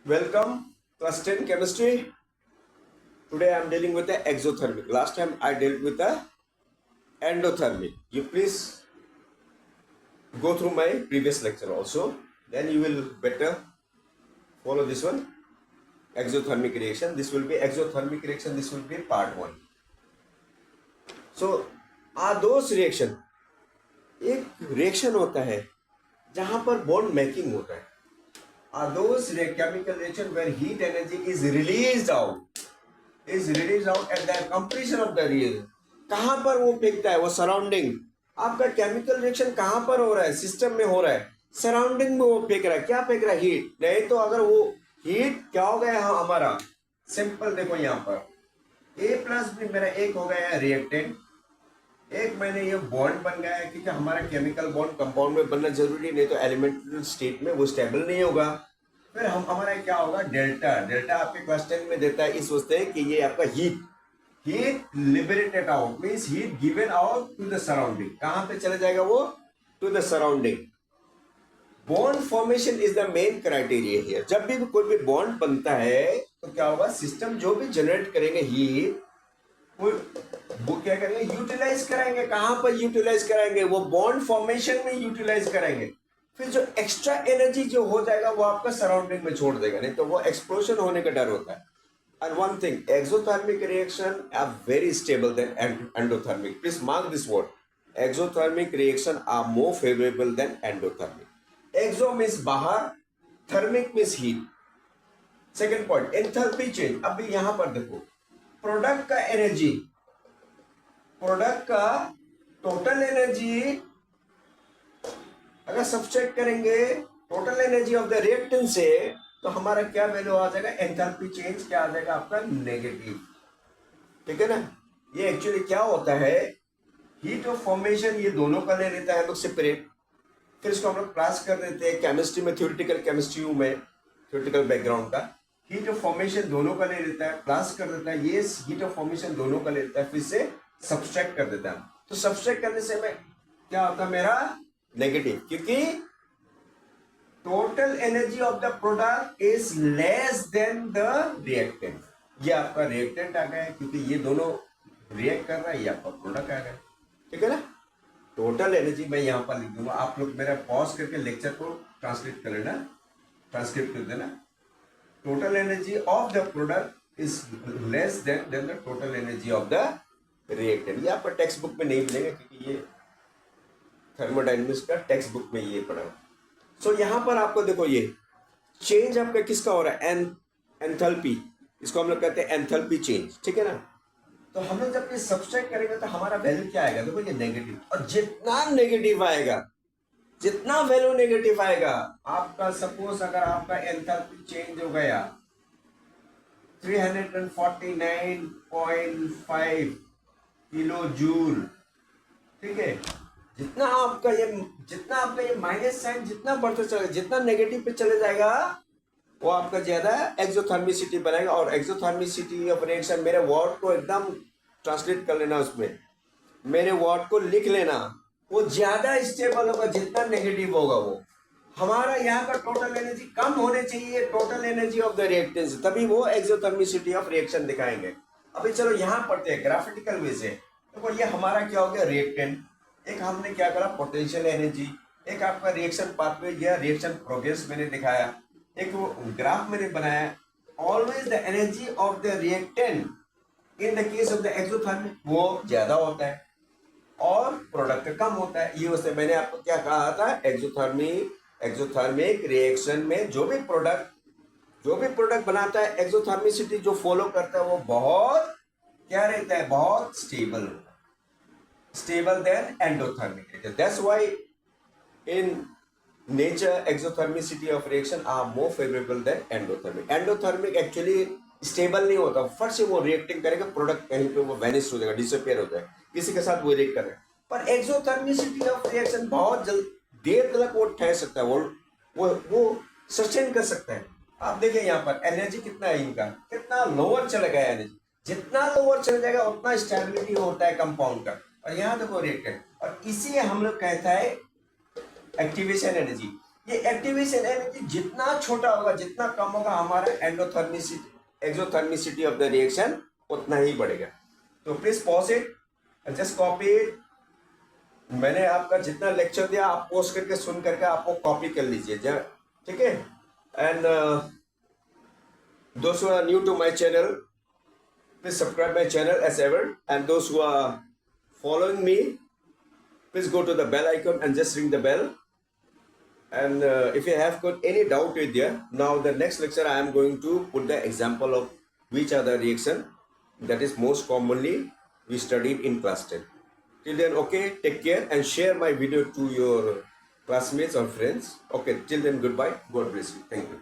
Welcome, class 10 chemistry. Today I am dealing with the exothermic. Last time I dealt with the endothermic. You please go through my previous lecture also. Then you will better follow this one. Exothermic reaction. This will be exothermic reaction. This will be part 1. So, are those reaction? एक reaction होता है जहां पर bond making होता है. Are those chemical reaction where heat energy is released out at the completion of the reaction. कहां पर वो फेंकता है? वो सराउंडिंग. आपका केमिकल रिएक्शन कहां पर हो रहा है? सिस्टम में हो रहा है. सराउंडिंग में वो फेंक रहा है. क्या फेंक रहा है? हीट. नहीं तो अगर वो हीट क्या हो गया हमारा? सिंपल देखो यहाँ पर A प्लस भी मेरा एक हो गया है रिएक्टेंट. एक मैंने ये बॉन्ड बन गया है क्योंकि हमारा केमिकल बॉन्ड कंपाउंड में बनना जरूरी, नहीं तो एलिमेंटल स्टेट में वो स्टेबल नहीं होगा. फिर हमारा क्या होगा? डेल्टा. डेल्टा आपके क्लास 10 में देता है. इस सोचते हैं कि ये आपका heat liberated out means heat given out to the surrounding. कहां पे चला जाएगा वो? To the surrounding. Bond formation is the main criteria here. जब भी कोई भी बॉन्ड बनता है तो क्या होगा? सिस्टम जो भी जनरेट करेंगे हीट वो क्या करेंगे? यूटिलाइज कराएंगे. कहां पर यूटिलाइज कराएंगे? वो बॉन्ड फॉर्मेशन में यूटिलाइज कराएंगे. फिर जो एक्स्ट्रा एनर्जी जो हो जाएगा वो आपका सराउंडिंग में छोड़ देगा, नहीं तो वो एक्सप्लोजन होने का डर होता है. And one thing, exothermic reaction are very stable than endothermic. Please mark this word. Exothermic reaction are more favorable than endothermic. Exo means बाहर, thermic means heat. Second point, enthalpy change. अभी यहां पर देखो, प्रोडक्ट का total energy अगर subtract करेंगे total energy of the reactant से, तो हमारा क्या वैल्यू आ जाएगा? एंथैल्पी चेंज क्या आ जाएगा? आपका नेगेटिव. ठीक है ना. ये एक्चुअली क्या होता है? हीट ऑफ फॉर्मेशन ये दोनों का ले लेता है लोग सेपरेट. फिर इसको हम लोग क्लास कर देते हैं केमिस्ट्री में, थ्योरेटिकल केमिस्ट्री में, थ्योरेटिकल बैकग्राउंड का. हीट ऑफ फॉर्मेशन दोनों का ले लेता है, क्लास कर देता है. ये हीट ऑफ फॉर्मेशन दोनों का ले लेता है, फिर से सब्सट्रैक्ट कर देता है. तो सब्सट्रैक्ट करने से मैं क्या होता है? मेरा नेगेटिव, क्योंकि total energy of the product is less than the reactant. ये आपका रिएक्टेंट आ गया क्योंकि ये दोनों रिएक्ट कर रहा है. ये आपका प्रोडक्ट आ गया. ठीक है ना. टोटल एनर्जी मैं यहां पर लिख दूंगा. आप लोग मेरा पॉज करके लेक्चर को ट्रांसलेट कर लेना, ट्रांसक्रिप्ट कर देना. Total energy of the product is less than the total energy of the reactant. ये आपका टेक्स्ट बुक में नहीं मिलेगा क्योंकि ये थर्मोडायनेमिक्स का टेक्स्ट बुक में ये पढ़ा. सो यहां पर आपको देखो ये चेंज आपका किसका हो रहा है? एंथैल्पी. इसको हम लोग कहते हैं एंथैल्पी चेंज. ठीक है ना. तो हम लोग जब ये सब्सट्रैक्ट करेंगे तो हमारा वैल्यू क्या आएगा? देखो ये नेगेटिव. और जितना नेगेटिव आएगा, जितना वैल्यू नेगेटिव आएगा आपका, सपोज अगर आपका एंथैल्पी चेंज हो गया 349.5 किलो जूल. ठीक है. जितना आपका ये माइनस साइन जितना बढ़ते चलेगा, जितना नेगेटिव पे चले जाएगा, वो आपका ज्यादा एक्सोथर्मिसिटी बनाएगा. और एक्सोथर्मिसिटी ऑफ रिएक्शन, मेरे वर्ड को एकदम ट्रांसलेट कर लेना, उसमें मेरे वर्ड को लिख लेना. वो ज्यादा स्टेबल होगा जितना नेगेटिव होगा. वो हमारा यहाँ का टोटल एनर्जी कम होने चाहिए total energy of the reactant से, तभी वो एक्सोथर्मिसिटी ऑफ रिएक्शन दिखाएंगे. अभी चलो यहाँ पढ़ते हैं ग्राफिटिकल वे से. देखो ये हमारा क्या हो गया? रिएक्टेंट. एक हमने क्या करा? Potential energy. एक आपका रिएक्शन पाथवे या रिएक्शन प्रोग्रेस मैंने दिखाया. एक वो ग्राफ मैंने बनाया. Always the energy of the reactant in the case of the exothermic वो ज्यादा होता है और प्रोडक्ट कम होता है. ये उससे मैंने आपको क्या कहा था? एक्सोथर्मिक रिएक्शन में जो भी प्रोडक्ट बनाता है, एक्सोथर्मिसिटी जो फॉलो करता है वो बहुत क्या रहता है? बहुत stable then endothermic. That's why in nature exothermicity of reaction are more favourable then endothermic. Endothermic actually stable नहीं होता. फट से वो रिएक्टिंग करेगा, प्रोडक्ट कहीं पे वो वैनिश हो जाएगा, डिसअपियर हो जाएगा, किसी के साथ वो रिएक्ट कर रहा है. पर एक्सोथर्मिसिटी ऑफ रिएक्शन बहुत देर तक वो ठहर सकता है, वो सस्टेन कर सकता है. आप देखिए यहाँ पर एनर्जी कितना है इनका, कितना लोअर चला गया एनर्जी. जितना लोअर चला जाएगा उतना स्टेबिलिटी होता है कंपाउंड का. और यहाँ देखो रिएक्टेंट. और इसी हम लोग कहता है एक्टिवेशन एनर्जी. ये एक्टिवेशन एनर्जी जितना छोटा होगा, जितना कम होगा, हमारा एंडोथर्मिसिटी एक्सोथर्मिसिटी ऑफ द रिएक्शन उतना ही बढ़ेगा. तो please pause it, just copy it. मैंने आपका जितना लेक्चर दिया आप पोस्ट करके सुन करके आपको कॉपी कर लीजिए, ठीक है. And those who are new to my channel, please subscribe my channel as ever, and those who are following me, please go to the bell icon and just ring the bell. And if you have got any doubt with there, now the next lecture I am going to put the example of which are the reaction that is most commonly we studied in class 10. Till then, okay, take care and share my video to your classmates or friends. Okay, till then, goodbye. God bless you. Thank you.